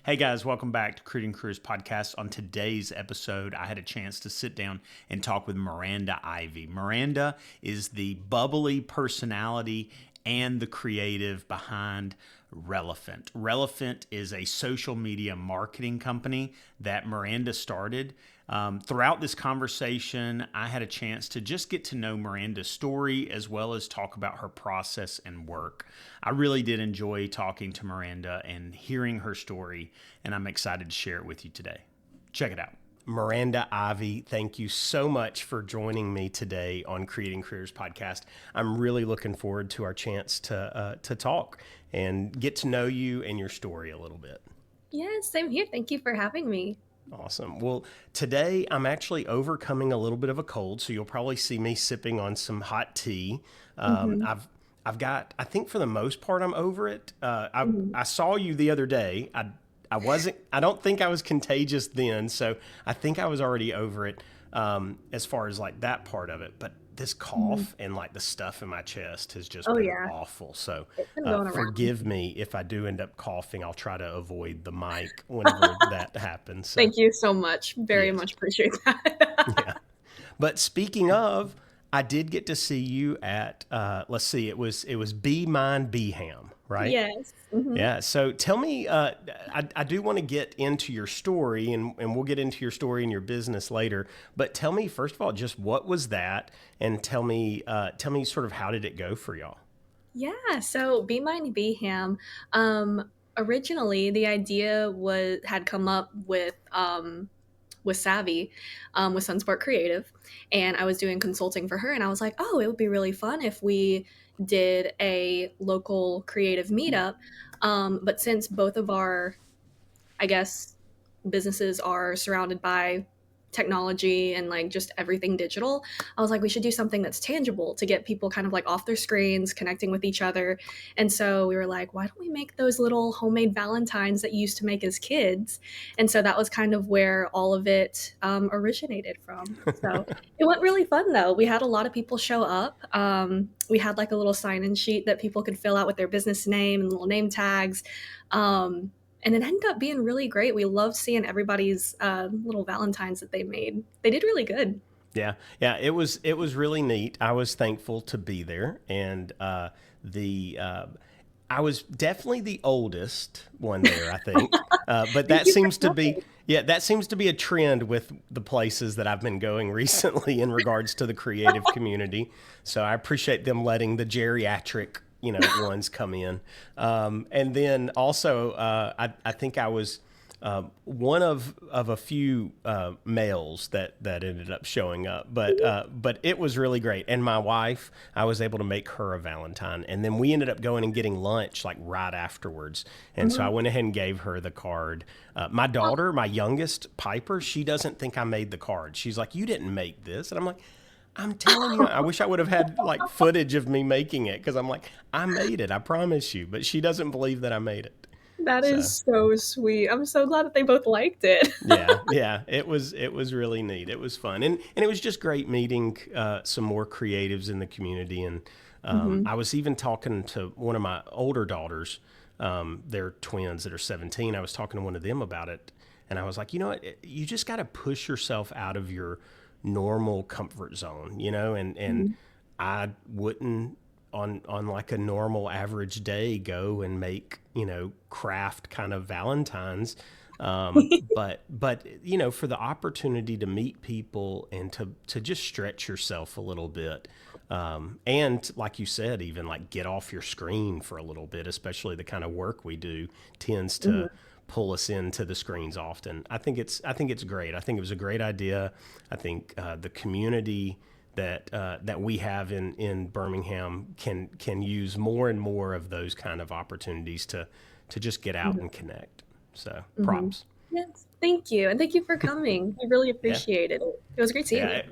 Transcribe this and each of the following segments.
Hey guys, welcome back to Creating Careers Podcast. On today's episode, I had a chance to sit down and talk with Miranda Ivy. Miranda is the bubbly personality and the creative behind Relevant. Relevant is a social media marketing company that Miranda started. Throughout this conversation, I had a chance to just get to know Miranda's story as well as talk about her process and work. I really did enjoy talking to Miranda and hearing her story, and I'm excited to share it with you today. Check it out. Miranda Ivy, thank you so much for joining me today on Creating Careers Podcast. I'm really looking forward to our chance to talk and get to know you and your story a little bit. Yes, same here. Thank you for having me. Awesome. Well, today I'm actually overcoming a little bit of a cold, so you'll probably see me sipping on some hot tea. hmm I've got, I think for the most part, I'm over it. hmm I saw you the other day. I don't think I was contagious then, so I think I was already over it as far as like that part of it. But this hmm cough and like the stuff in my chest has just Oh been yeah, awful. So it's been going around. forgive me if I do end up coughing. I'll try to avoid the mic whenever that happens. So Thank you so much. Very yes, much appreciate that. yeah. But speaking of, I did get to see you at let's see, it was Be Mine Be Ham, right? Yes. Yeah. So tell me, I do want to get into your story, and we'll get into your story and your business later. But tell me first of all, just what was that, and tell me sort of how did it go for y'all? Yeah. So Be Mine Be Ham. Originally, the idea had come up with Savvy, with Sunsport Creative, and I was doing consulting for her, and I was like, oh, it would be really fun if we did a local creative meetup. But since both of our, I guess, businesses are surrounded by technology and like just everything digital, I was like, we should do something that's tangible to get people kind of like off their screens, connecting with each other. And so we were like, why don't we make those little homemade Valentines that you used to make as kids? And so that was kind of where all of it originated from. So it went really fun though. We had a lot of people show up. We had like a little sign-in sheet that people could fill out with their business name and little name tags. And it ended up being really great. We loved seeing everybody's little Valentines that they made. They did really good. Yeah, yeah, it was really neat. I was thankful to be there, and the I was definitely the oldest one there, I think. But Thank that you for seems to be coming. yeah, that seems to be a trend with the places that I've been going recently in regards to the creative community. So I appreciate them letting the geriatric ones come in, and then also I think I was one of a few males that ended up showing up, but it was really great. And my wife, I was able to make her a Valentine, and then we ended up going and getting lunch like right afterwards. And so I Mhm. went ahead and gave her the card. My daughter, my youngest Piper, she doesn't think I made the card. She's like, "You didn't make this," and I'm like, I'm telling you, I wish I would have had like footage of me making it because I'm like, I made it, I promise you. But she doesn't believe that I made it. That So is so sweet. I'm so glad that they both liked it. yeah, yeah, it was really neat. It was fun, and it was just great meeting some more creatives in the community. And hmm I was even talking to one of my older daughters. They're twins that are 17. I was talking to one of them about it, and I was like, you know what, you just got to push yourself out of your normal comfort zone, and hmm I wouldn't on like a normal average day go and make craft kind of Valentines, but for the opportunity to meet people and to just stretch yourself a little bit, and like you said, even like get off your screen for a little bit, especially the kind of work we do tends to hmm pull us into the screens often. I think it's great. I think it was a great idea. I think the community that we have in Birmingham can use more and more of those kind of opportunities to just get out and connect. So hmm props. Yes, thank you. And thank you for coming. I really Yeah. appreciated it. It was great seeing you. Yeah.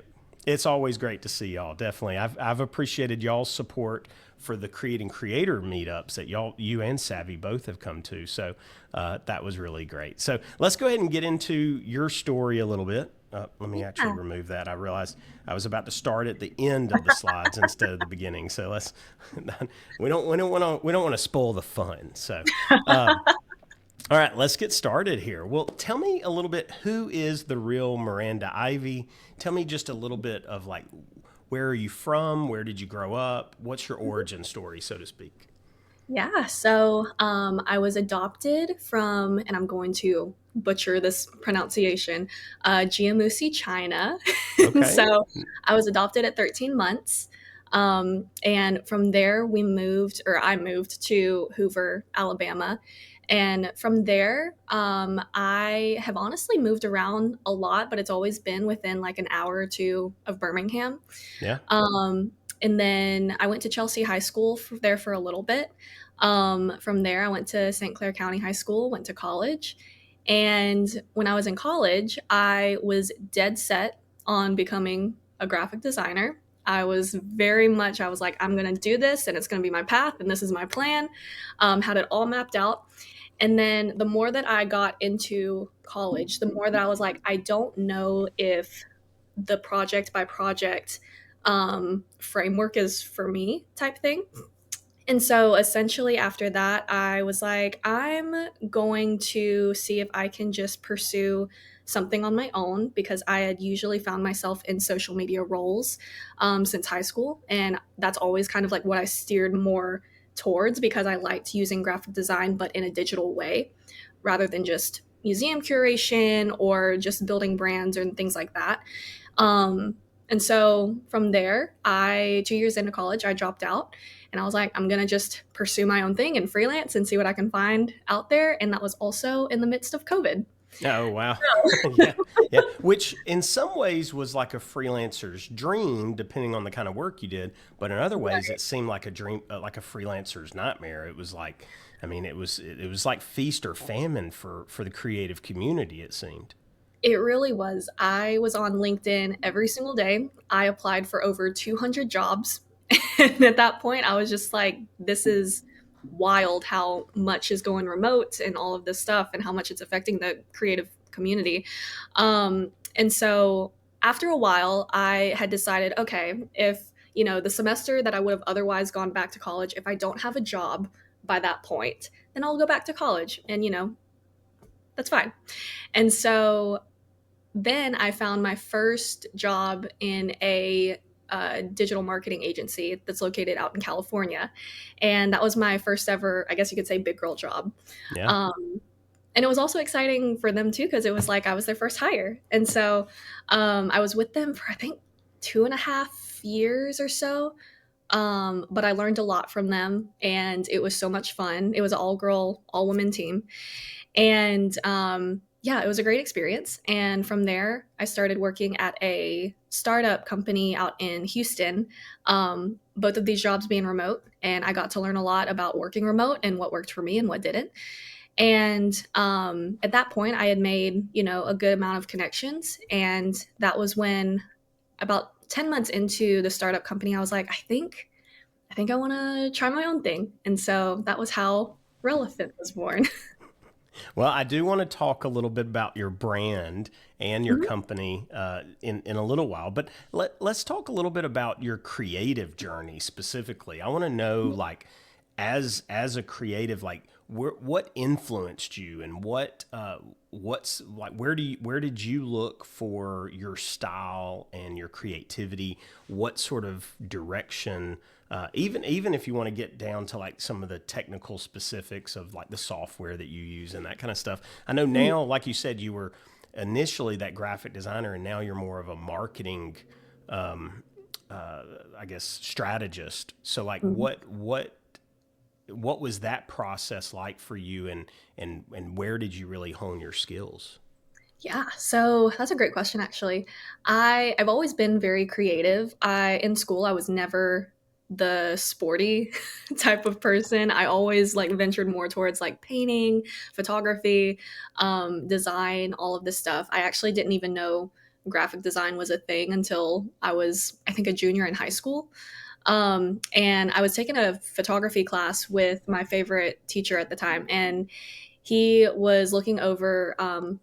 It's always great to see y'all. Definitely. I've appreciated y'all's support for the Creating Creator meetups that you and Savvy both have come to. So that was really great. So let's go ahead and get into your story a little bit. Let me actually Yeah. remove that. I realized I was about to start at the end of the slides instead of the beginning. So we don't want to spoil the fun. So All right, let's get started here. Well, tell me a little bit, who is the real Miranda Ivy? Tell me just a little bit of like, where are you from? Where did you grow up? What's your origin story, so to speak? Yeah, so I was adopted from, and I'm going to butcher this pronunciation, Jiamusi, China. Okay. So I was adopted at 13 months. And from there, I moved to Hoover, Alabama. And from there, I have honestly moved around a lot, but it's always been within like an hour or two of Birmingham. Yeah. Um, and then I went to Chelsea High School there for a little bit. From there, I went to St. Clair County High School, went to college. And when I was in college, I was dead set on becoming a graphic designer. I was like, I'm going to do this and it's going to be my path and this is my plan. Had it all mapped out. And then the more that I got into college, the more that I was like, I don't know if the project by project framework is for me type thing. And so essentially after that, I was like, I'm going to see if I can just pursue something on my own because I had usually found myself in social media roles since high school. And that's always kind of like what I steered more towards because I liked using graphic design, but in a digital way rather than just museum curation or just building brands and things like that. Um, and so from there, 2 years into college, I dropped out and I was like, I'm going to just pursue my own thing and freelance and see what I can find out there. And that was also in the midst of COVID. Oh, wow. Yeah. Yeah. Which in some ways was like a freelancer's dream, depending on the kind of work you did. But in other ways, it seemed like a dream, like a freelancer's nightmare. It was like, I mean, it was like feast or famine for the creative community, it seemed. It really was. I was on LinkedIn every single day. I applied for over 200 jobs. And at that point, I was just like, this is wild how much is going remote and all of this stuff and how much it's affecting the creative community. And so after a while, I had decided, okay, if, the semester that I would have otherwise gone back to college, if I don't have a job by that point, then I'll go back to college and, that's fine. And so then I found my first job in a digital marketing agency that's located out in California. And that was my first ever, I guess you could say, big girl job. Yeah. Um, and it was also exciting for them too, because it was like I was their first hire. And so I was with them for, I think, 2.5 years or so. But I learned a lot from them and it was so much fun. It was an all girl, all women team. And yeah, it was a great experience. And from there, I started working at a startup company out in Houston, both of these jobs being remote. And I got to learn a lot about working remote and what worked for me and what didn't. And at that point, I had made, a good amount of connections. And that was when, about 10 months into the startup company, I was like, I think I want to try my own thing. And so that was how Relevant was born. Well, I do want to talk a little bit about your brand and your company in a little while, but let's talk a little bit about your creative journey specifically. I want to know, like, as a creative, like, what influenced you, and what's like, where did you look for your style and your creativity? What sort of direction? Even if you want to get down to like some of the technical specifics of like the software that you use and that kind of stuff. I know now, like you said, you were initially that graphic designer, and now you're more of a marketing, I guess, strategist. So like, Mhm. what was that process like for you, and where did you really hone your skills? Yeah, so that's a great question actually. I've always been very creative. In school I was never the sporty type of person. I always like ventured more towards like painting, photography, design, all of this stuff. I actually didn't even know graphic design was a thing until I was, I think, a junior in high school. And I was taking a photography class with my favorite teacher at the time, and he was looking over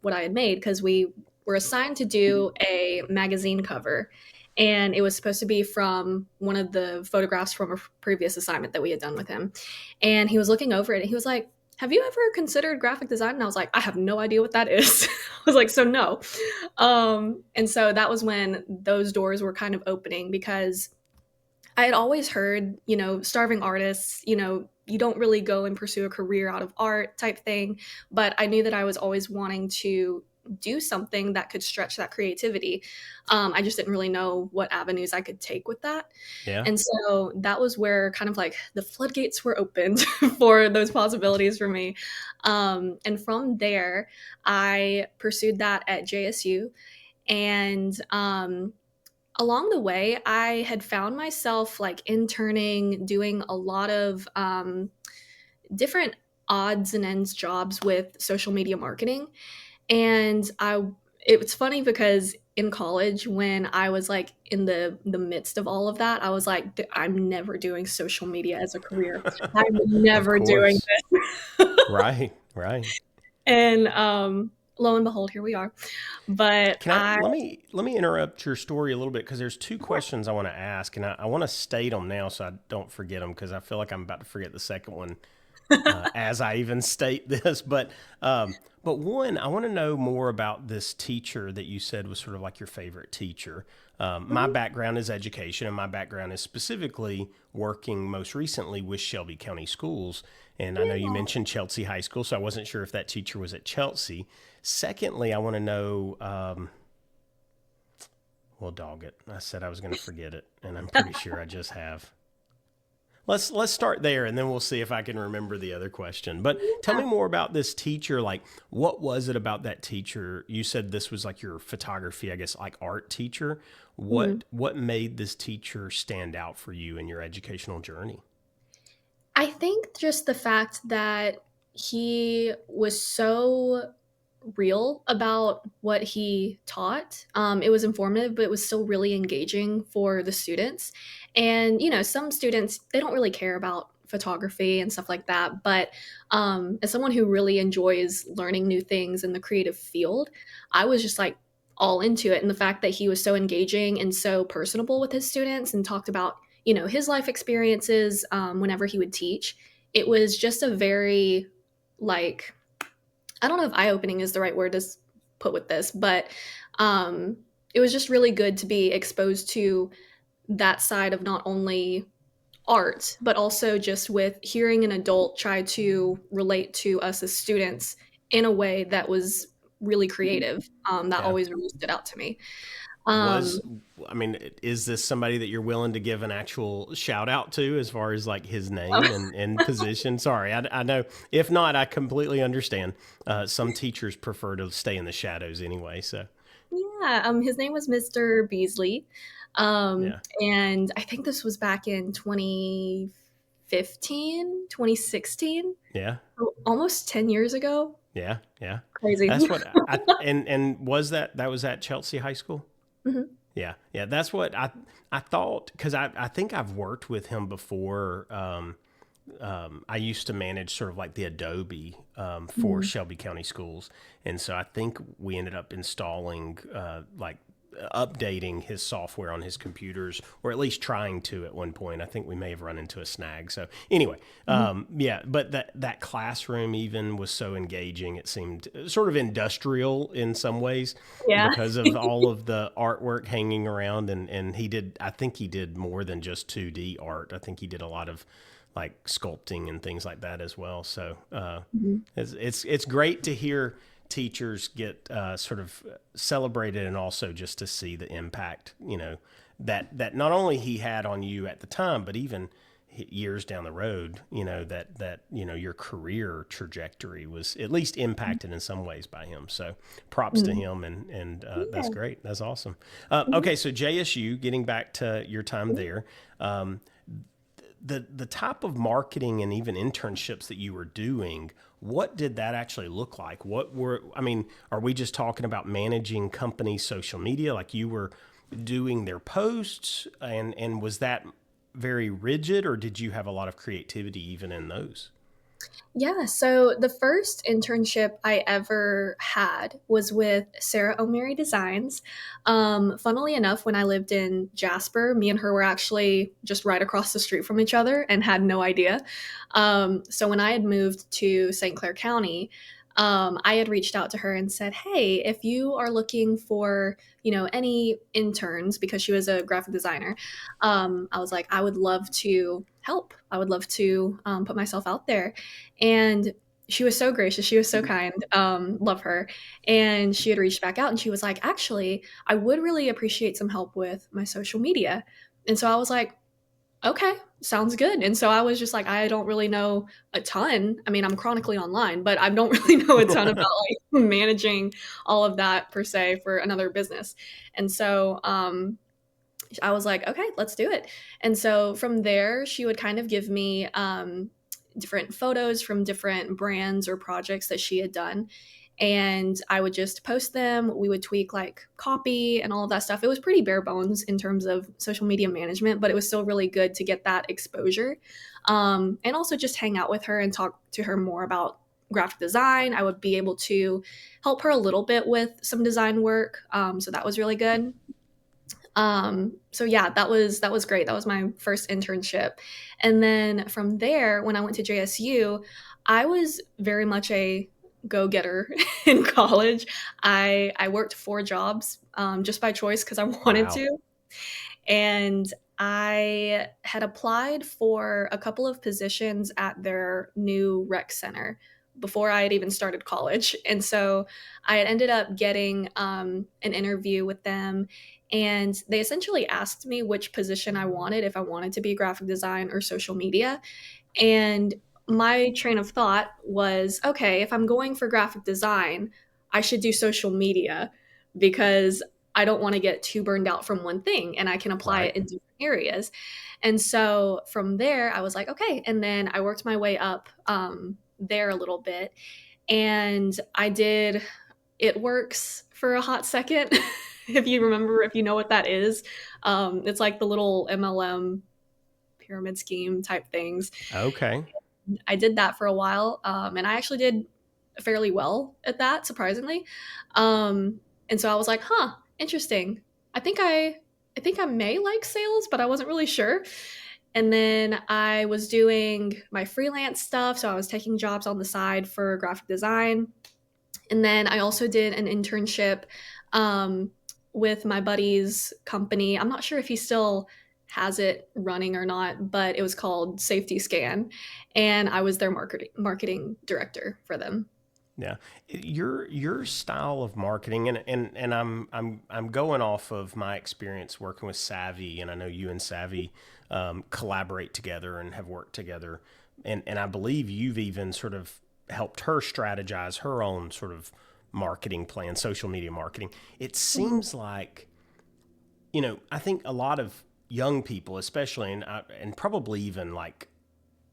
what I had made because we were assigned to do a magazine cover. And it was supposed to be from one of the photographs from a previous assignment that we had done with him. And he was looking over it and he was like, have you ever considered graphic design? And I was like, I have no idea what that is. I was like, so no. And so that was when those doors were kind of opening, because I had always heard, starving artists, you don't really go and pursue a career out of art type thing. But I knew that I was always wanting to do something that could stretch that creativity. I just didn't really know what avenues I could take with that. Yeah. And so that was where kind of like the floodgates were opened for those possibilities for me. And from there, I pursued that at JSU. And along the way, I had found myself like interning, doing a lot of different odds and ends jobs with social media marketing. And it was funny because in college, when I was like in the midst of all of that, I was like, I'm never doing social media as a career. I'm Of never doing course. this. Right. Right. And lo and behold, here we are. But Can I let me interrupt your story a little bit because there's two questions I want to ask, and I want to state them now so I don't forget them because I feel like I'm about to forget the second one as I even state this. But one, I want to know more about this teacher that you said was sort of like your favorite teacher. My background is education, and my background is specifically working most recently with Shelby County Schools. And I know you mentioned Chelsea High School, so I wasn't sure if that teacher was at Chelsea. Secondly, I want to know, well, dog it. I said I was going to forget it, and I'm pretty sure I just have. Let's start there, and then we'll see if I can remember the other question. But tell me more about this teacher. Like, what was it about that teacher? You said this was like your photography, I guess, like art teacher. What made this teacher stand out for you in your educational journey? I think just the fact that he was so real about what he taught. It was informative, but it was still really engaging for the students. And, some students, they don't really care about photography and stuff like that. But as someone who really enjoys learning new things in the creative field, I was just like all into it. And the fact that he was so engaging and so personable with his students and talked about, his life experiences whenever he would teach, it was just a very, like, I don't know if eye-opening is the right word to put with this, but um, it was just really good to be exposed to that side of not only art, but also just with hearing an adult try to relate to us as students in a way that was really creative. That Yeah. always really stood out to me. Um, Was I mean, is this somebody that you're willing to give an actual shout out to as far as like his name and position? Sorry, I know. If not, I completely understand. Some teachers prefer to stay in the shadows anyway. So yeah, his name was Mr. Beasley. yeah, And I think this was back in 2015, 2016, yeah, almost 10 years ago. yeah, yeah. Crazy. That's what and was that was at Chelsea High School? Mhm. Yeah, yeah. That's what I thought because I think I've worked with him before. I used to manage sort of like the Adobe for Mhm. Shelby County Schools, and so I think we ended up installing like updating his software on his computers, or at least trying to at one point. I think we may have run into a snag. So anyway, Mhm. yeah, but that classroom even was so engaging. It seemed sort of industrial in some ways Yeah. because of all of the artwork hanging around, and he did. I think he did more than just 2D art. I think he did a lot of like sculpting and things like that as well. So Mhm. it's great to hear teachers get sort of celebrated, and also just to see the impact that not only he had on you at the time, but even years down the road. That your career trajectory was at least impacted in some ways by him. So props to Mhm. him, and that's Yeah. great. That's awesome. Mhm. Okay, so JSU, getting back to your time Mhm. there. The type of marketing and even internships that you were doing, what did that actually look like? I mean, are we just talking about managing company social media, like you were doing their posts, and was that very rigid, or did you have a lot of creativity even in those? Yeah, so the first internship I ever had was with Sarah O'Mary Designs. Funnily enough, when I lived in Jasper, me and her were actually just right across the street from each other and had no idea. So when I had moved to St. Clair County, I had reached out to her and said, "Hey, if you are looking for, any interns," because she was a graphic designer, I was like, "I would love to help. I would love to put myself out there." And she was so gracious. She was so kind. Love her. And she had reached back out and she was like, "Actually, I would really appreciate some help with my social media." And so I was like, "Okay, sounds good." And so I was just like, I don't really know a ton. I mean, I'm chronically online, but I don't really know a ton about like managing all of that per se for another business. And so I was like, "Okay, let's do it." And so from there, she would kind of give me different photos from different brands or projects that she had done. And I would just post them. We would tweak like copy and all of that stuff. It was pretty bare bones in terms of social media management, but it was still really good to get that exposure. And also just hang out with her and talk to her more about graphic design. I would be able to help her a little bit with some design work. So that was really good. So yeah, that was great. That was my first internship. And then from there, when I went to JSU, I was very much a go-getter in college. I worked 4 jobs just by choice because I wanted Wow. to. And I had applied for a couple of positions at their new rec center before I had even started college. And so I had ended up getting an interview with them. And they essentially asked me which position I wanted, if I wanted to be graphic design or social media. And my train of thought was, okay, if I'm going for graphic design, I should do social media because I don't want to get too burned out from one thing and I can apply Right. it in different areas. And so from there, I was like, okay. And then I worked my way up there a little bit. And I did It Works for a hot second. If you remember, if you know what that is, it's like the little MLM pyramid scheme type things. Okay. I did that for a while, and I actually did fairly well at that, surprisingly. And so I was like, "Huh, interesting. I think I, I think I may like sales, but I wasn't really sure." And then I was doing my freelance stuff, so I was taking jobs on the side for graphic design. And then I also did an internship um, with my buddy's company. I'm not sure if he still has it running or not, but it was called Safety Scan, and I was their marketing director for them. Yeah, your style of marketing, and I'm going off of my experience working with Savvy, and I know you and Savvy collaborate together and have worked together, and I believe you've even sort of helped her strategize her own sort of marketing plan, social media marketing. It Mhm. seems like, I think a lot of young people, especially, and probably even like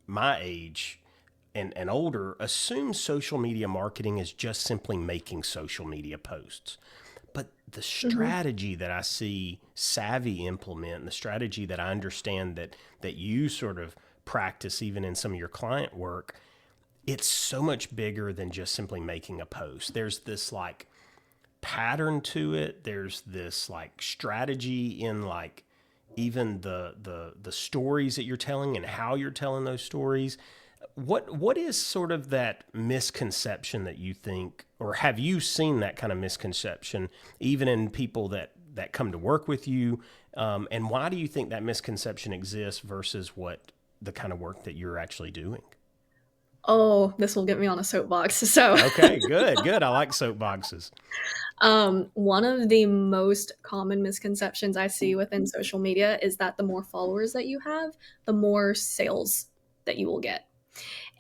my age and older, assume social media marketing is just simply making social media posts. But the Mhm. strategy that I see Savvy implement, and the strategy that I understand that you sort of practice even in some of your client work, it's so much bigger than just simply making a post. There's this like pattern to it. There's this like strategy in like even the stories that you're telling and how you're telling those stories. What is sort of that misconception that you think, or have you seen that kind of misconception even in people that come to work with you? And why do you think that misconception exists versus what the kind of work that you're actually doing? Oh, this will get me on a soapbox. So, Okay, good, good. I like soapboxes. one of the most common misconceptions I see within social media is that the more followers that you have, the more sales that you will get.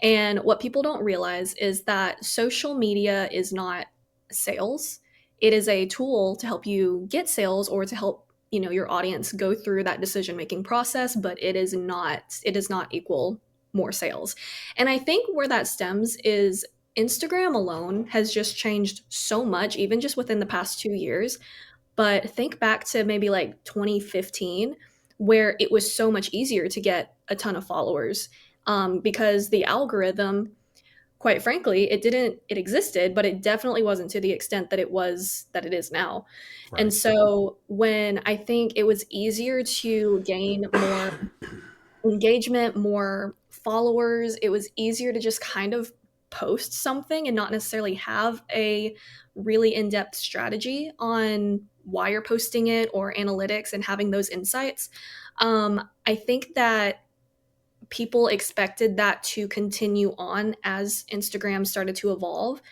And what people don't realize is that social media is not sales. It is a tool to help you get sales or to help, your audience go through that decision-making process, but it does not equal more sales. And I think where that stems is Instagram alone has just changed so much even just within the past 2 years, but think back to maybe like 2015, where it was so much easier to get a ton of followers because the algorithm quite frankly, it existed, but it definitely wasn't to the extent that it is now. And Right. so when I think it was easier to gain more engagement, more followers, it was easier to just kind of post something and not necessarily have a really in-depth strategy on why you're posting it or analytics and having those insights. I think that people expected that to continue on as Instagram started to evolve.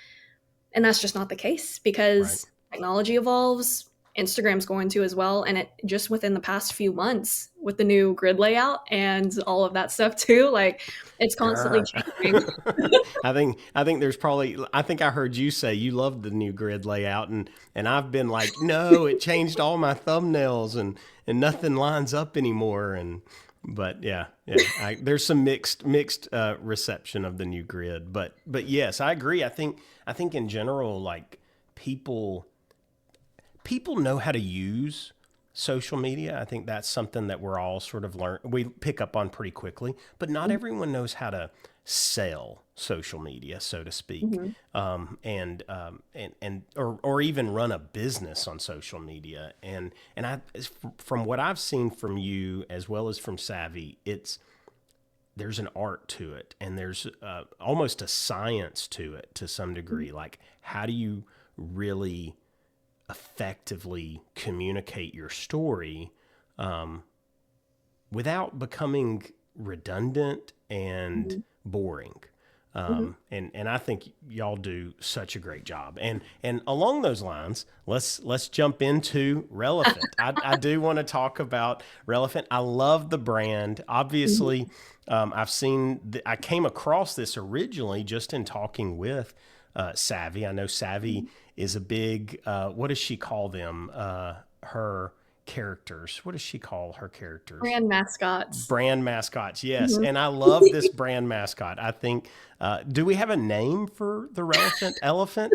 And that's just not the case Right. because technology evolves, Instagram's going to as well. And it just within the past few months with the new grid layout and all of that stuff too, like it's constantly Grr. changing. I think there's probably I think I heard you say you loved the new grid layout, and I've been like, no, it changed all my thumbnails, and nothing lines up anymore. And but yeah, there's some mixed reception of the new grid, but yes, I agree. I think in general, like people people know how to use social media. I think that's something that we're all sort of we pick up on pretty quickly, but not everyone knows how to sell social media, so to speak, Mhm. and or even run a business on social media. And from what I've seen from you as well as from Savvy, there's an art to it, and there's almost a science to it to some degree. Like, how do you really effectively communicate your story without becoming redundant and Mhm. boring? Mhm. And I think y'all do such a great job. And along those lines, let's jump into Relevant. I do want to talk about Relevant. I love the brand. Mhm. Obviously, I came across this originally just in talking with Savvy. I know Savvy is a big. What does she call them? Her characters. What does she call her characters? Brand mascots. Brand mascots, yes. Mhm. And I love this brand mascot. I think, do we have a name for the relevant elephant?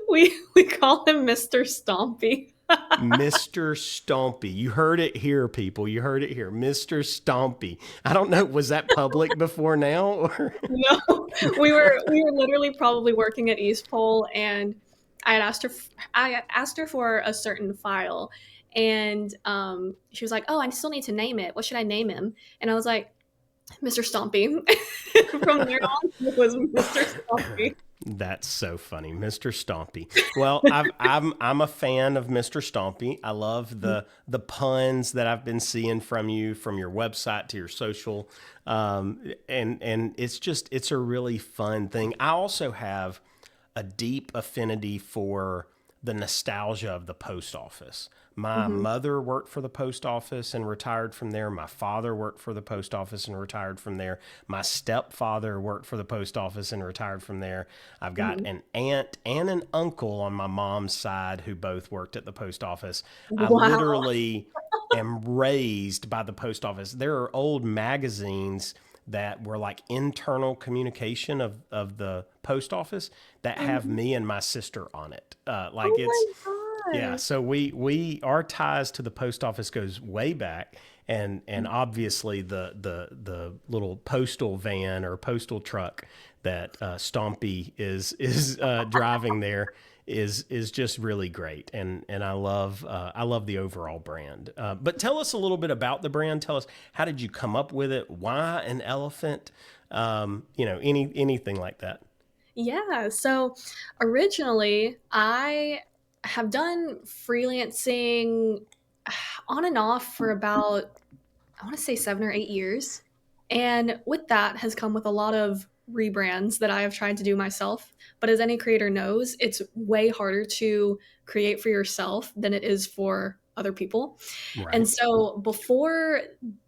We call him Mr. Stompy. Mr. Stompy. You heard it here, people. You heard it here. Mr. Stompy. I don't know. Was that public before now? Or No, we were literally probably working at East Pole, and I asked her for a certain file, and she was like, "Oh, I still need to name it. What should I name him?" And I was like, "Mr. Stompy." From there on, it was Mr. Stompy. That's so funny, Mr. Stompy. Well, I'm a fan of Mr. Stompy. I love the puns that I've been seeing from you, from your website to your social, and it's a really fun thing. I also have a deep affinity for the nostalgia of the post office. My Mhm. mother worked for the post office and retired from there. My father worked for the post office and retired from there. My stepfather worked for the post office and retired from there. I've got Mhm. an aunt and an uncle on my mom's side who both worked at the post office. I Wow. literally am raised by the post office. There are old magazines that were like internal communication of the post office that have Mhm. me and my sister on it. Like Oh it's my yeah. god. So we our ties to the post office goes way back, and obviously the little postal van or postal truck that Stompy is driving there is just really great, and I love the overall brand. But tell us a little bit about the brand. Tell us, how did you come up with it? Why an elephant? Anything like that. Yeah, so originally I have done freelancing on and off for about, I want to say 7 or 8 years. And with that has come with a lot of rebrands that I have tried to do myself. But as any creator knows, it's way harder to create for yourself than it is for other people. And Right. so before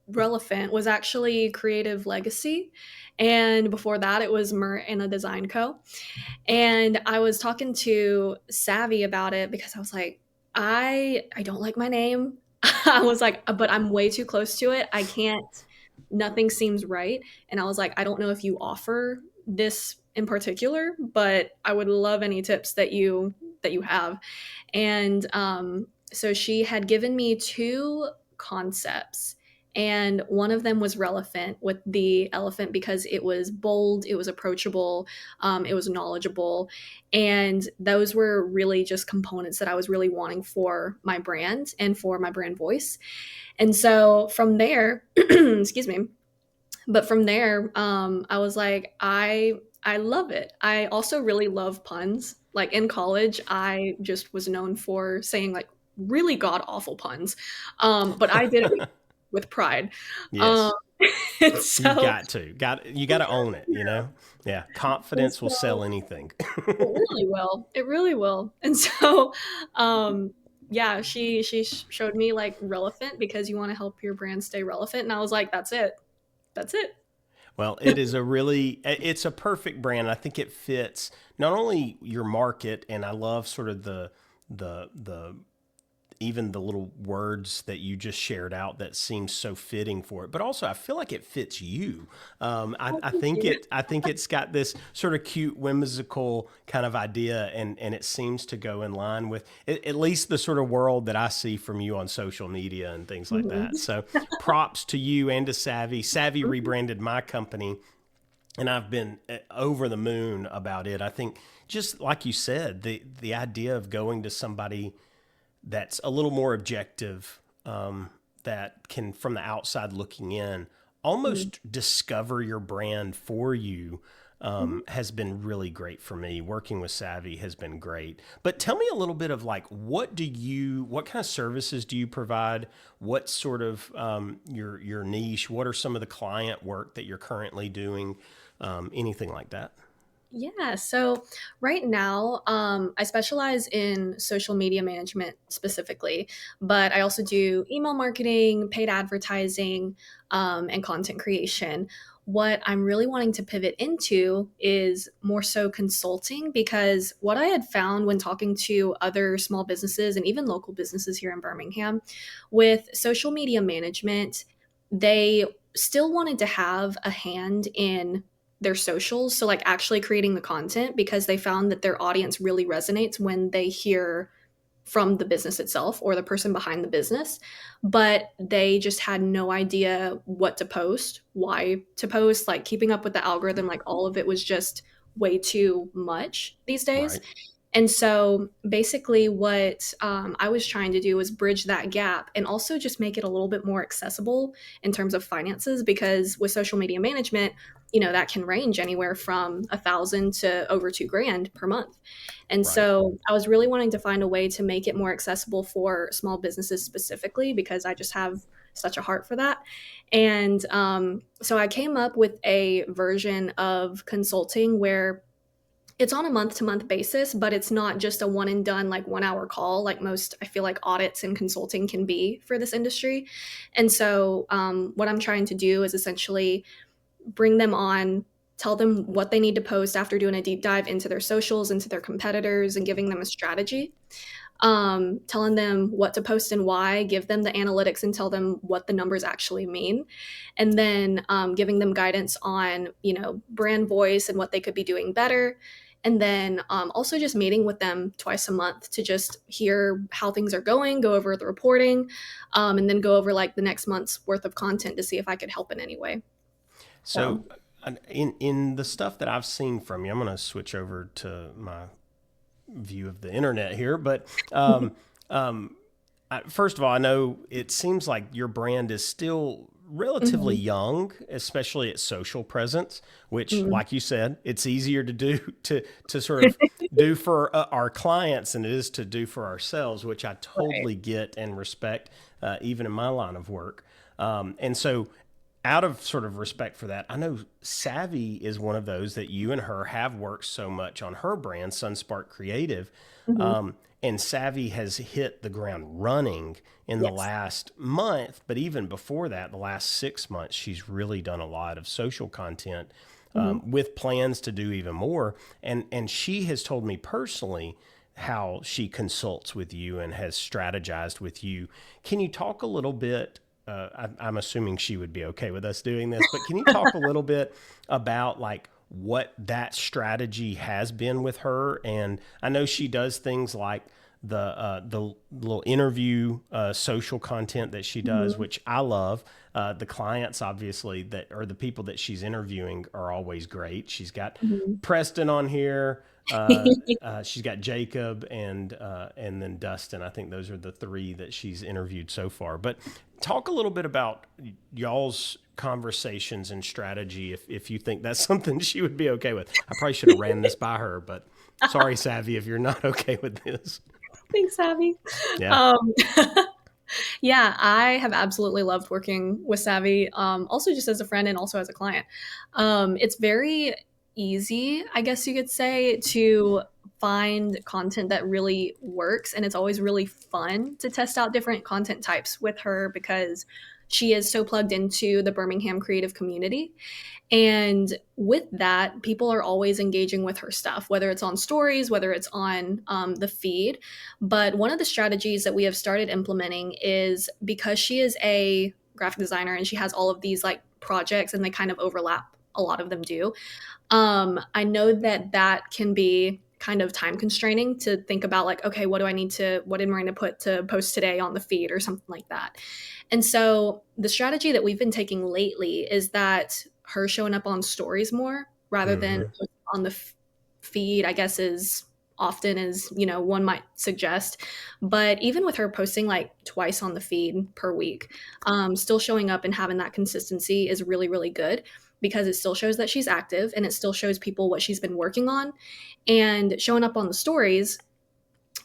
Relevant was actually Creative Legacy. And before that, it was Miranda Design Co. And I was talking to Savvy about it because I was like, I don't like my name. I was like, but I'm way too close to it. I can't, nothing seems right. And I was like, I don't know if you offer this in particular, but I would love any tips that you have. And so she had given me two concepts, And one of them was relevant, with the elephant, because it was bold, it was approachable, it was knowledgeable. And those were really just components that I was really wanting for my brand and for my brand voice. And so from there, excuse me, but from there, I was like, I love it. I also really love puns. Like in college, I just was known for saying like really god awful puns, but I did it with pride. Um, Yes. and You've so, got to. You got to own it, you know? Yeah. and Confidence will sell so anything. it really will. It really will. And so, um, yeah, she showed me like relevant because you want to help your brand stay relevant, and I was like, that's it. That's it. Well, it is a really, it's a perfect brand. I think it fits not only your market, and I love sort of the even the little words that you just shared out that seems so fitting for it, but also I feel like it fits you. Oh, I thank think you. I think it's got this sort of cute, whimsical kind of idea, and it seems to go in line with at least the sort of world that I see from you on social media and things like that. Mhm. So props to you and to Savvy. Savvy Mhm. rebranded my company, and I've been over the moon about it. I think just like you said, the idea of going to somebody that's a little more objective, that can, from the outside looking in, Mhm. almost discover your brand for you, Mhm. has been really great for me. Working with Savvy has been great. But tell me a little bit of like, what kind of services do you provide? What sort of, your niche? What are some of the client work that you're currently doing? Anything like that? Yeah, so right now, I specialize in social media management specifically, but I also do email marketing, paid advertising, and content creation. What I'm really wanting to pivot into is more so consulting, because what I had found when talking to other small businesses and even local businesses here in Birmingham with social media management, they still wanted to have a hand in their socials. So, like, actually creating the content, because they found that their audience really resonates when they hear from the business itself or the person behind the business. But they just had no idea what to post, why to post, like keeping up with the algorithm, like all of it was just way too much these days. Right. And so basically, what I was trying to do was bridge that gap and also just make it a little bit more accessible in terms of finances, because with social media management, that can range anywhere from 1,000 to over 2 grand per month. And Right. so I was really wanting to find a way to make it more accessible for small businesses specifically, because I just have such a heart for that. And so I came up with a version of consulting where it's on a month to month basis, but it's not just a one and done, like 1 hour call, like most, I feel like, audits and consulting can be for this industry. And so, what I'm trying to do is essentially bring them on, tell them what they need to post after doing a deep dive into their socials, into their competitors, and giving them a strategy, telling them what to post and why, give them the analytics and tell them what the numbers actually mean, and then giving them guidance on, brand voice and what they could be doing better. And then also just meeting with them twice a month to just hear how things are going, go over the reporting, and then go over like the next month's worth of content to see if I could help in any way. So, So, in the stuff that I've seen from you, I'm going to switch over to my view of the internet here. But um, first of all, I know it seems like your brand is still relatively mhm, young, especially its social presence, which, mhm, like you said, it's easier to do to sort of do for our clients than it is to do for ourselves, which I right. totally get and respect, even in my line of work. And so, out of sort of respect for that, I know Savvy is one of those that you and her have worked so much on her brand, Sunspark Creative. Mhm. And Savvy has hit the ground running in the Yes. last month, but even before that, the last 6 months, she's really done a lot of social content, Mhm. with plans to do even more. And she has told me personally how she consults with you and has strategized with you. Can you talk a little bit? I'm assuming she would be okay with us doing this, but can you talk a little bit about like what that strategy has been with her? And I know she does things like the little interview social content that she does, which I love. The clients, obviously, that are the people that she's interviewing are always great. She's got Mhm. Preston on here. She's got Jacob and then Dustin. I think those are the three that she's interviewed so far. But talk a little bit about y'all's conversations and strategy, if you think that's something she would be okay with. I probably should have ran this by her, but sorry, Savvy, if you're not okay with this. Thanks, Abby. Yeah. Um, yeah, I have absolutely loved working with Savvy, also just as a friend and also as a client. It's very easy, I guess you could say, to find content that really works. And it's always really fun to test out different content types with her because she is so plugged into the Birmingham creative community. And with that, people are always engaging with her stuff, whether it's on stories, whether it's on the feed. But one of the strategies that we have started implementing is because she is a graphic designer and she has all of these like projects and they kind of overlap, a lot of them do. I know that that can be kind of time constraining to think about like, okay, what did Miranda put to post today on the feed or something like that. And so the strategy that we've been taking lately is that her showing up on stories more rather than Mm-hmm. on the feed, I guess, is often as one might suggest. But even with her posting like twice on the feed per week, still showing up and having that consistency is really, really good because it still shows that she's active and it still shows people what she's been working on. And showing up on the stories,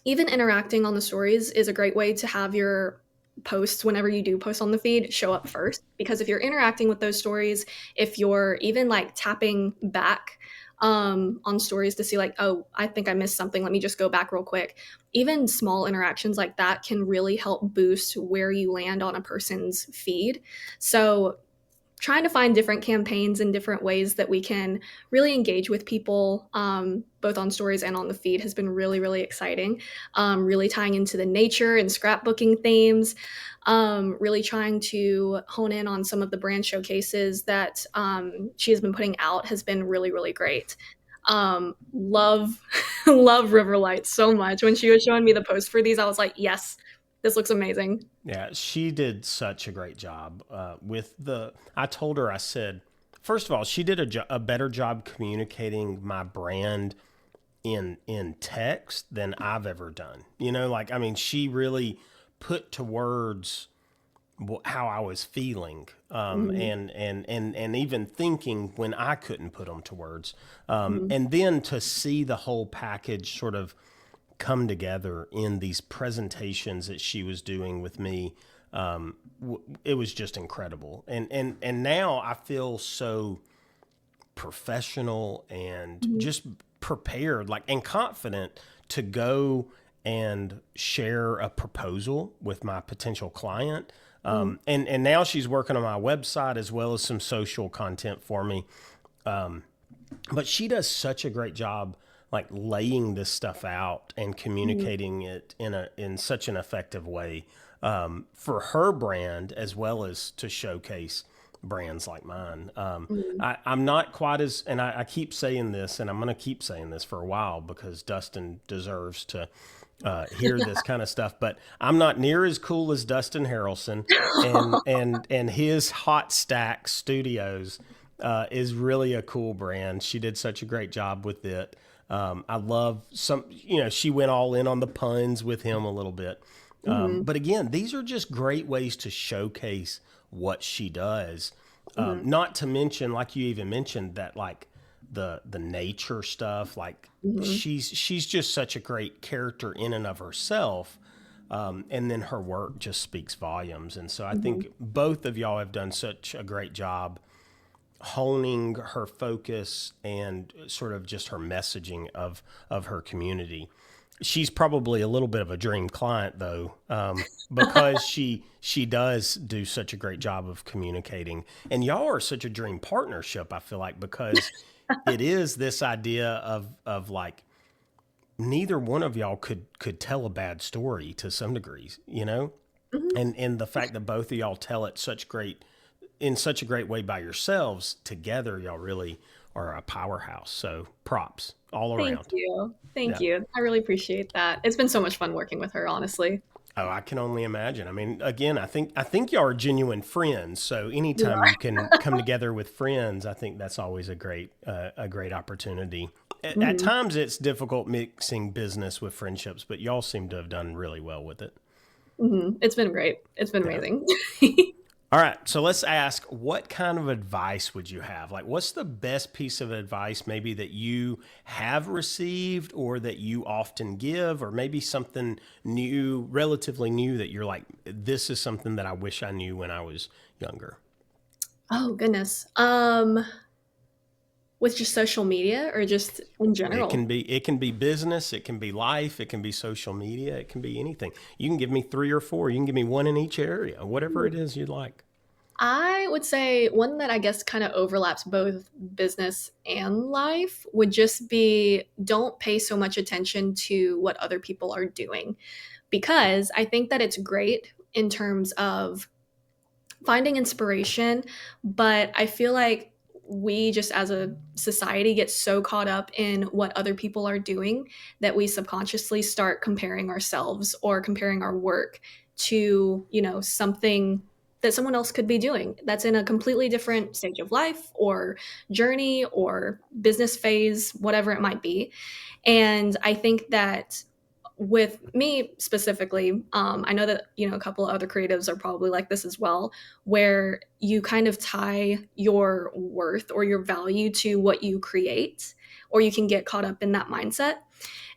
even interacting on the stories, is a great way to have your posts, whenever you do post on the feed, show up first. Because if you're interacting with those stories, if you're even like tapping back on stories to see like, oh, I think I missed something, let me just go back real quick, even small interactions like that can really help boost where you land on a person's feed. So trying to find different campaigns and different ways that we can really engage with people, both on stories and on the feed, has been really, really exciting. Really tying into the nature and scrapbooking themes, really trying to hone in on some of the brand showcases that she has been putting out has been really, really great. Love, love River Lights so much. When she was showing me the post for these, I was like, yes, this looks amazing. Yeah, she did such a great job I told her, I said, first of all, she did a better job communicating my brand in text than I've ever done. Like, I mean, she really put to words how I was feeling, Mhm, and even thinking when I couldn't put them to words. mhm, And then to see the whole package sort of come together in these presentations that she was doing with me, it was just incredible. And now I feel so professional and mhm, just prepared, like, and confident to go and share a proposal with my potential client. mhm, And now she's working on my website as well as some social content for me. But she does such a great job, like, laying this stuff out and mhm, communicating it in such an effective way, for her brand as well as to showcase brands like mine. mhm. I'm not quite as, and I keep saying this, and I'm going to keep saying this for a while because Dustin deserves to hear this kind of stuff. But I'm not near as cool as Dustin Harrelson, and his Hot Stack Studios is really a cool brand. She did such a great job with it. I love she went all in on the puns with him a little bit. Mhm, But again, these are just great ways to showcase what she does. mhm, Not to mention, like you even mentioned, that like the nature stuff. Like, mhm, she's just such a great character in and of herself. And then her work just speaks volumes. And so I mhm, think both of y'all have done such a great job honing her focus and sort of just her messaging of her community. She's probably a little bit of a dream client though, because she does do such a great job of communicating, and y'all are such a dream partnership. I feel like, because it is this idea of like, neither one of y'all could tell a bad story to some degrees, mhm, and the fact that both of y'all tell it in such a great way by yourselves, together y'all really are a powerhouse. So props all Thank around. you. Thank Yeah. you. I really appreciate that. It's been so much fun working with her, honestly. Oh, I can only imagine. I mean, again, I think y'all are genuine friends. So We anytime you are. can come together with friends, I think that's always a great opportunity. At Mhm, times, it's difficult mixing business with friendships, but y'all seem to have done really well with it. mhm. It's been great. It's been Yeah. amazing. All right. So let's ask, what kind of advice would you have? Like, what's the best piece of advice maybe that you have received or that you often give, or maybe something new, relatively new that you're like, this is something that I wish I knew when I was younger? Oh, goodness. With just social media or just in general? It can be business, it can be life, it can be social media, it can be anything. You can give me three or four. You can give me one in each area, whatever it is you'd like. I would say one that I guess kind of overlaps both business and life would just be don't pay so much attention to what other people are doing, because I think that it's great in terms of finding inspiration, but I feel like we just as a society get so caught up in what other people are doing that we subconsciously start comparing ourselves or comparing our work to, something that someone else could be doing that's in a completely different stage of life or journey or business phase, whatever it might be. And I think that with me specifically, I know that a couple of other creatives are probably like this as well, where you kind of tie your worth or your value to what you create, or you can get caught up in that mindset.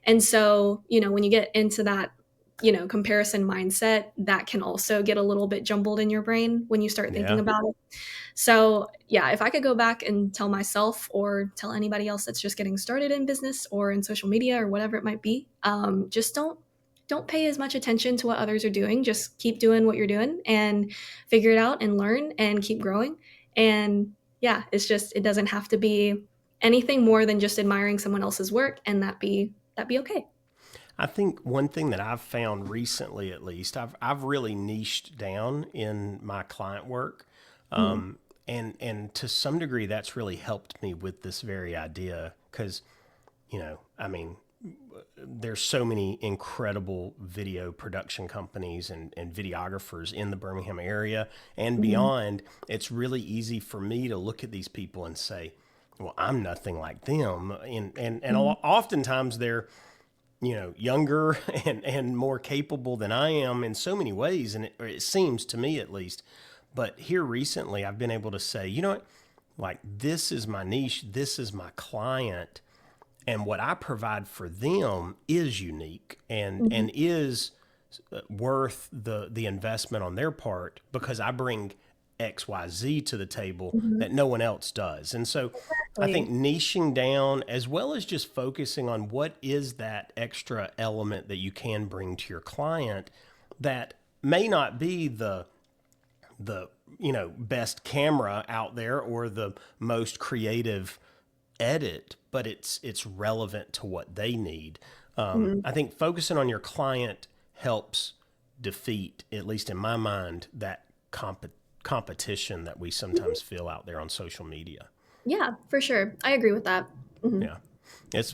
And so, when you get into that, comparison mindset, that can also get a little bit jumbled in your brain when you start thinking Yeah. about it. So, yeah, if I could go back and tell myself or tell anybody else that's just getting started in business or in social media or whatever it might be, just don't pay as much attention to what others are doing. Just keep doing what you're doing and figure it out and learn and keep growing. And yeah, it doesn't have to be anything more than just admiring someone else's work, and that be okay. I think one thing that I've found recently, at least, I've really niched down in my client work, Mhm. and to some degree, that's really helped me with this very idea. Because I mean, there's so many incredible video production companies and videographers in the Birmingham area and Mhm. beyond. It's really easy for me to look at these people and say, well, I'm nothing like them, and Mhm. oftentimes they're younger and more capable than I am in so many ways, and it seems to me at least. But here recently, I've been able to say, you know what, like this is my niche, this is my client, and what I provide for them is unique Mhm. and is worth the investment on their part because I bring XYZ to the table Mhm. that no one else does. And so I think Exactly. niching down as well as just focusing on what is that extra element that you can bring to your client that may not be the best camera out there or the most creative edit, but it's relevant to what they need. Mhm. I think focusing on your client helps defeat, at least in my mind, that competition that we Mhm. sometimes feel out there on social media. Yeah, for sure. I agree with that. Mhm. Yeah, it's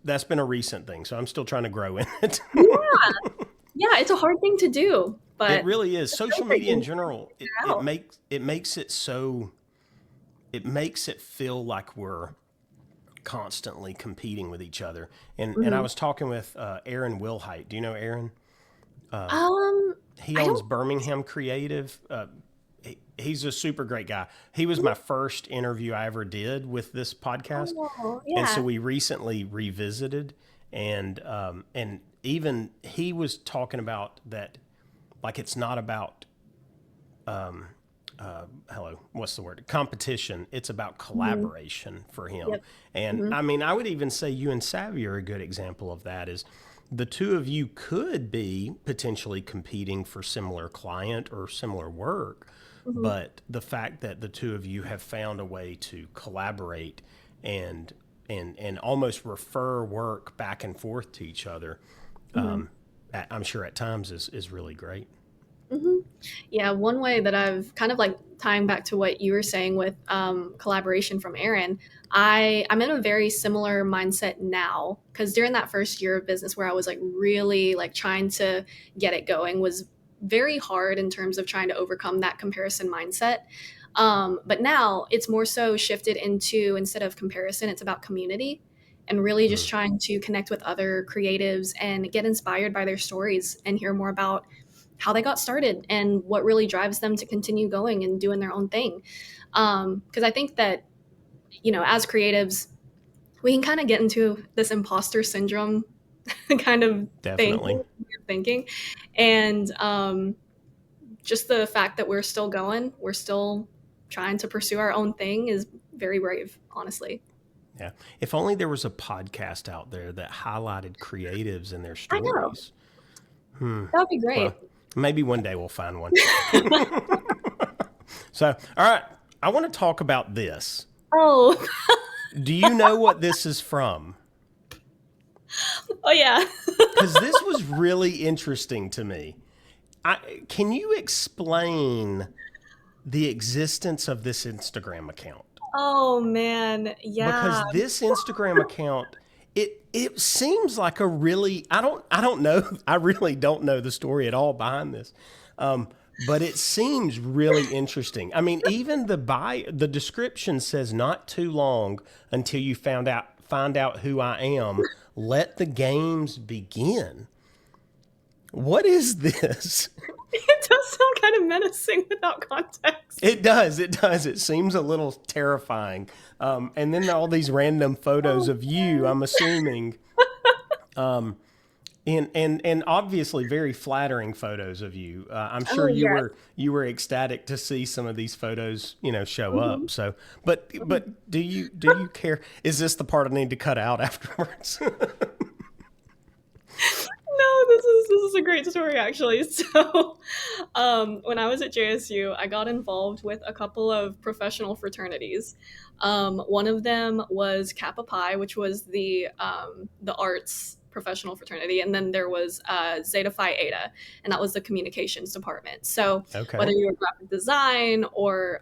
that's been a recent thing, so I'm still trying to grow in it. Yeah, yeah, it's a hard thing to do, It but really is. it's Social great that media in you general, figure it out. it makes it feel like we're constantly competing with each other. And I Mhm. was talking with Aaron Wilhite. Do you know Aaron? Um, He I owns don't. Birmingham Creative. He's a super great guy. He was my first interview I ever did with this podcast, Oh, and so yeah. we recently revisited, and even he was talking about that, like it's not about hello, what's the word? Competition. It's about Mhm. collaboration for him. Yep. And Mhm. I mean, I would even say you and Savvy are a good example of that. Is the two of you could be potentially competing for similar client or similar work, Mhm. but the fact that the two of you have found a way to collaborate and and almost refer work back and forth to each other, Mhm. I'm sure at times is really great. Mhm. Yeah, one way that I've kind of like tying back to what you were saying with collaboration from Aaron, I'm in a very similar mindset now because during that first year of business where I was like really like trying to get it going was very hard in terms of trying to overcome that comparison mindset. But now it's more so shifted into instead of comparison, it's about community and really just Mm, trying to connect with other creatives and get inspired by their stories and hear more about how they got started and what really drives them to continue going and doing their own thing. Because I think that, you know, as creatives, we can kind of get into this imposter syndrome kind of definitely. thinking. And just the fact that we're still going, we're still trying to pursue our own thing is very brave, honestly. Yeah. If only there was a podcast out there that highlighted creatives and their I know. stories. Hmm. That would be Well, great. maybe one day we'll find one. So, all right. I want to talk about this. Oh, Do you know what this is from? oh yeah. Because this was really interesting to me. Can you explain the existence of this Instagram account? Oh man, yeah. Because this Instagram account, it seems like a really I don't know I really don't know the story at all behind this, but it seems really interesting. I mean, even the description says not too long until you find out who I am. Let the games begin. What is this? It does sound kind of menacing without context. It does. It does. It seems a little terrifying. And then all these random photos Oh, of you, I'm assuming, and obviously very flattering photos of you. I'm oh sure yes. you were ecstatic to see some of these photos, show Mhm. up. So, but do you care? Is this the part I need to cut out afterwards? No, this is a great story actually. So, when I was at JSU, I got involved with a couple of professional fraternities. One of them was Kappa Pi, which was the arts professional fraternity, and then there was Zeta Phi Eta, and that was the communications department. So whether Okay. you're graphic design or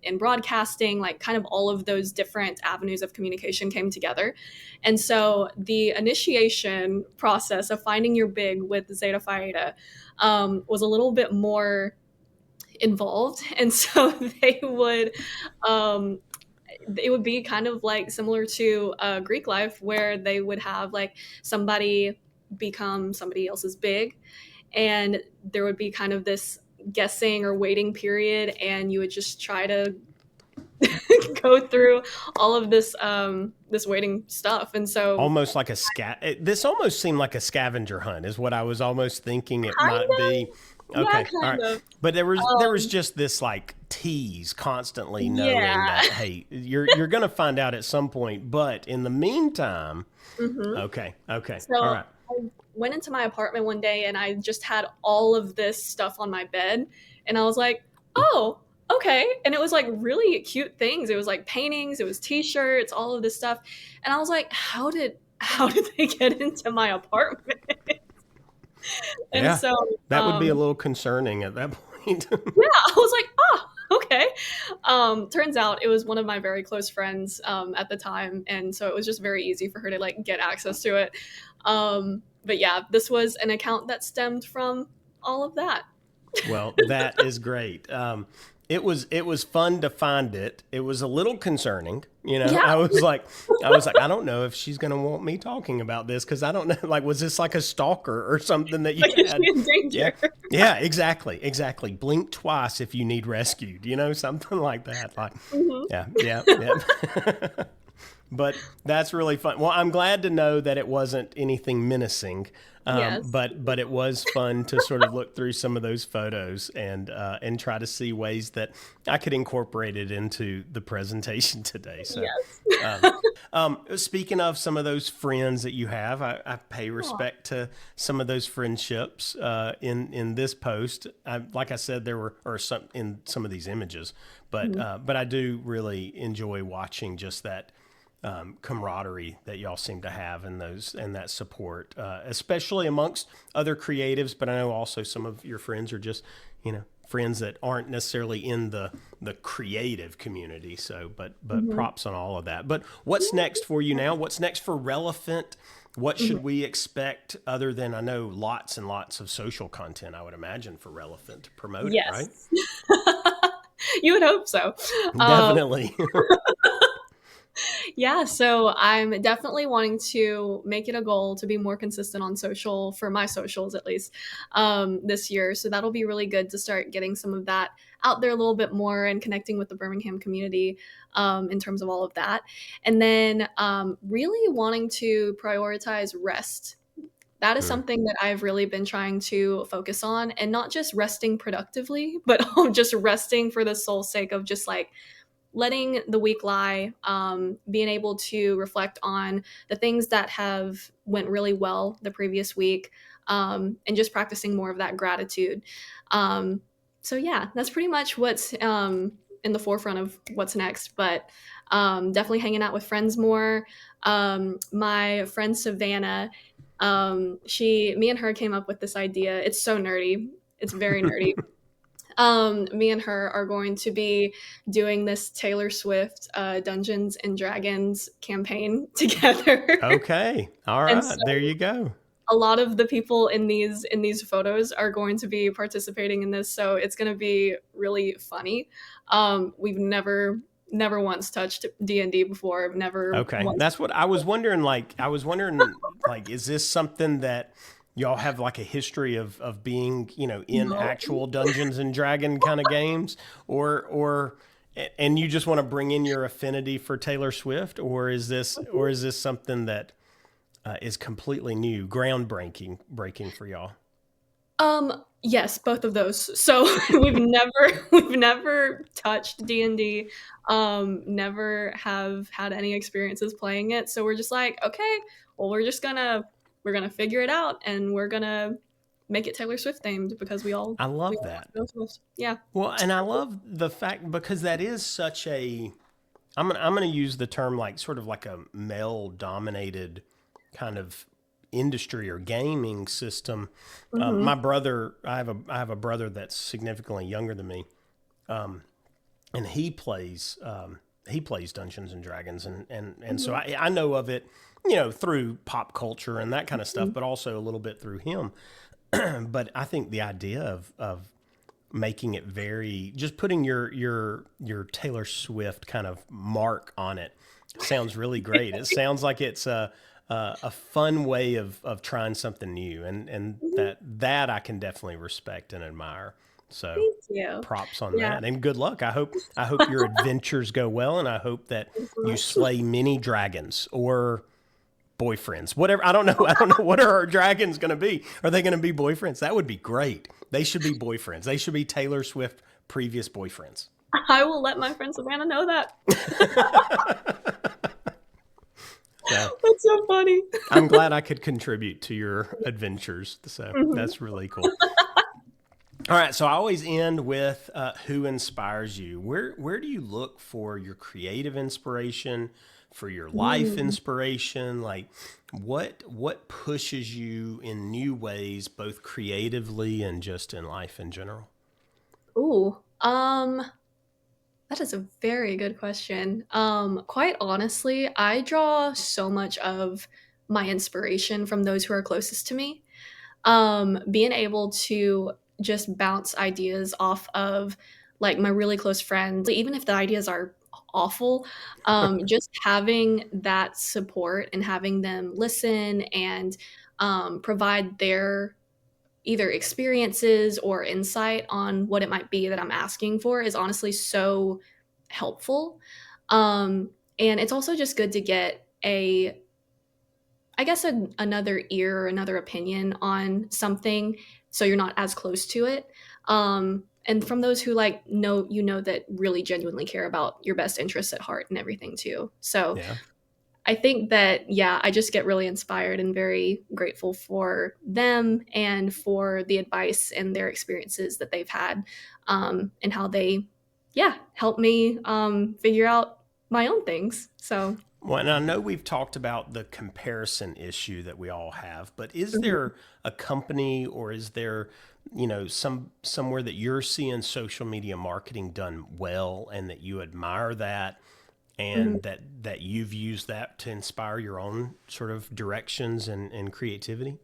in broadcasting, like kind of all of those different avenues of communication came together. And so the initiation process of finding your big with Zeta Phi Eta was a little bit more involved. And so um, it would be kind of like similar to Greek life, where they would have like somebody become somebody else's big, and there would be kind of this guessing or waiting period, and you would just try to go through all of this waiting stuff. And so Almost like this almost seemed like a scavenger hunt is what I was almost thinking it kind might of, be. yeah, Okay, all right. kind of. But there was Um, just this like tease constantly knowing yeah. that hey, you're going to find out at some point, but in the meantime, Hmm. okay. Okay. All So right. I went into my apartment one day and I just had all of this stuff on my bed. And I was like, oh, okay. And it was like really cute things. It was like paintings, it was t-shirts, all of this stuff. And I was like, how did they get into my apartment? And Yeah. so That would be a little concerning at that point. yeah, I was like, oh, okay. Turns out it was one of my very close friends at the time, and so it was just very easy for her to like get access to it. But yeah, this was an account that stemmed from all of that. Well, that is great. It was fun to find it. It was a little concerning, Yeah, I was like, I don't know if she's gonna want me talking about this because I don't know. Like, was this like a stalker or something that you like is had? she in Yeah, danger? yeah, exactly, exactly. Blink twice if you need rescued. Something like that. Like, Hmm. yeah, yeah, yeah. But that's really fun. Well, I'm glad to know that it wasn't anything menacing, Yes. but it was fun to sort of look through some of those photos and try to see ways that I could incorporate it into the presentation today. So, Yes. um, speaking of some of those friends that you have, I pay Aw. respect to some of those friendships in this post. Like I said, there were or some in some of these images, but Mhm. but I do really enjoy watching just that camaraderie that y'all seem to have in those and that support, especially amongst other creatives. But I know also some of your friends are just, friends that aren't necessarily in the creative community. So, but Mhm. props on all of that. But what's next for you now? What's next for Relevant? What Mhm. should we expect other than, I know, lots and lots of social content, I would imagine, for Relevant to promote it, right? Yes. You would hope so. Um, Definitely. yeah, so I'm definitely wanting to make it a goal to be more consistent on social, for my socials at least, this year. So that'll be really good to start getting some of that out there a little bit more and connecting with the Birmingham community, in terms of all of that. And then really wanting to prioritize rest. That is Hmm. something that I've really been trying to focus on, and not just resting productively, but just resting for the sole sake of just like letting the week lie, being able to reflect on the things that have went really well the previous week, and just practicing more of that gratitude. Um, so yeah, that's pretty much what's in the forefront of what's next. But definitely hanging out with friends more. My friend Savannah, me and her came up with this idea. It's so nerdy. It's very nerdy. Me and her are going to be doing this Taylor Swift Dungeons and Dragons campaign together. Okay. All And right. so There you go. a lot of the people in these photos are going to be participating in this, so it's going to be really funny. We've never once touched D&D before. Never Okay. once. That's what I was wondering. Like, is this something that y'all have like a history of being, in No. actual Dungeons and Dragon kind of games, or, and you just want to bring in your affinity for Taylor Swift, or is this something that is completely new, breaking for y'all? Yes, both of those. So we've never touched D&D, never have had any experiences playing it. So we're just like, okay, well we're gonna figure it out, and we're gonna make it Taylor Swift themed because I we love all that. love Taylor Swift. Yeah. Well, and I love the fact because that is such a I'm gonna use the term like sort of like a male dominated kind of industry or gaming system. Mhm. My brother, I have a brother that's significantly younger than me, and he plays Dungeons and Dragons, and so Mhm. I know of it, through pop culture and that kind of stuff, Mhm. but also a little bit through him. But I think the idea of making it very just putting your Taylor Swift kind of mark on it sounds really great. It sounds like it's a fun way of trying something new, and Mhm. that I can definitely respect and admire. So Thank you. props on Yeah. that, and good luck. I hope your adventures go well, and I hope that Thanks so you much. slay many dragons or boyfriends. Whatever. I don't know. I don't know what are our dragons going to be. Are they going to be boyfriends? That would be great. They should be boyfriends. They should be Taylor Swift previous boyfriends. I will let my friend Savannah know that. So That's so funny. I'm glad I could contribute to your adventures. So Mhm. that's really cool. All right. So I always end with who inspires you. Where do you look for your creative inspiration, for your life Mm. inspiration? Like what pushes you in new ways, both creatively and just in life in general? Ooh. That is a very good question. Quite honestly, I draw so much of my inspiration from those who are closest to me. Being able to just bounce ideas off of like my really close friends, even if the ideas are awful, just having that support and having them listen and provide their either experiences or insight on what it might be that I'm asking for is honestly so helpful. Um, and it's also just good to get I guess, another ear or another opinion on something so you're not as close to it. And from those who like know that really genuinely care about your best interests at heart and everything too. So Yeah. I think that, yeah, I just get really inspired and very grateful for them and for the advice and their experiences that they've had, and how they, yeah, help me figure out my own things. So, Well, and I know we've talked about the comparison issue that we all have, but is there a company or is there, somewhere that you're seeing social media marketing done well and that you admire that Mhm. and that you've used that to inspire your own sort of directions and creativity?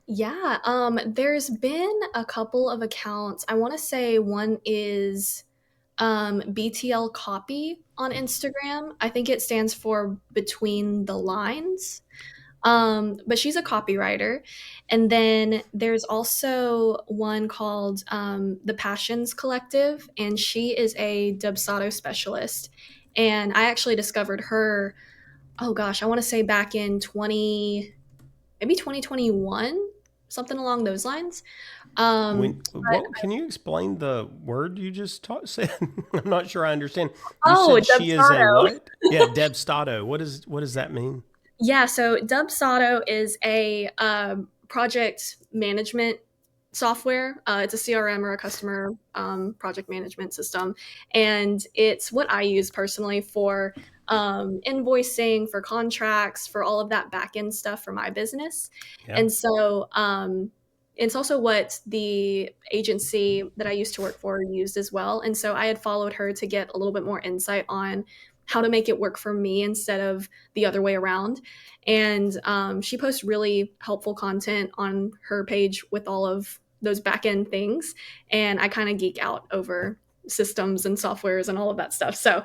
Yeah, there's been a couple of accounts. I want to say one is BTL Copy on Instagram. I think it stands for Between the Lines. But she's a copywriter. And then there's also one called The Passions Collective, and she is a Dubsado specialist. And I actually discovered her, oh gosh, I want to say back in maybe 2021, something along those lines. But What can you explain the word you just said? I'm not sure I understand. You oh, said she is a Dubsado. what? Yeah, Deb Stato. What does that mean? Yeah, so Dubsado is a project management software. It's a CRM or a customer project management system, and it's what I use personally for invoicing, for contracts, for all of that back end stuff for my business. Yeah. And so it's also what the agency that I used to work for used as well. And so I had followed her to get a little bit more insight on how to make it work for me instead of the other way around. And she posts really helpful content on her page with all of those back end things. And I kind of geek out over systems and softwares and all of that stuff. So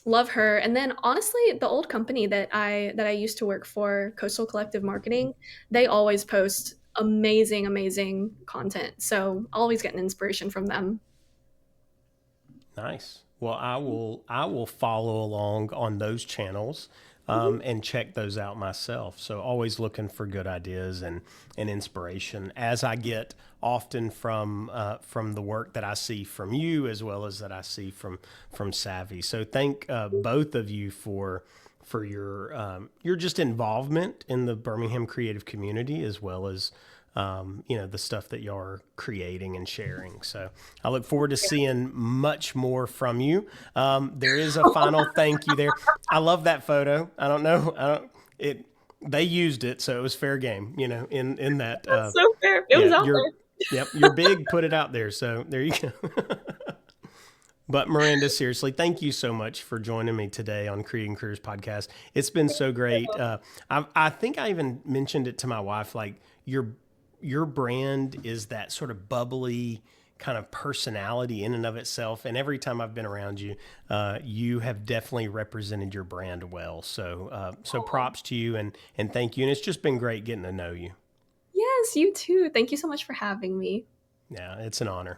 love her. And then honestly, the old company that I used to work for, Coastal Collective Marketing, they always post amazing, amazing content. So always getting inspiration from them. Nice. Well, I will follow along on those channels Mhm. and check those out myself. So always looking for good ideas and inspiration as I get often from the work that I see from you as well as that I see from Savvy. So thank both of you for your just involvement in the Birmingham creative community as well as the stuff that y'all are creating and sharing. So I look forward to seeing much more from you. There is a final thank you there. I love that photo. I don't know. I don't it. They used it, so it was fair game. In that. That's so fair. It was Yeah, out you're. there. Yep, you're big. Put it out there. So there you go. But Miranda, seriously, thank you so much for joining me today on Creating Careers podcast. It's been so great. I think I even mentioned it to my wife. Like your brand is that sort of bubbly kind of personality in and of itself. And every time I've been around you, you have definitely represented your brand well. So props to you and thank you. And it's just been great getting to know you. Yes, you too. Thank you so much for having me. Yeah, it's an honor.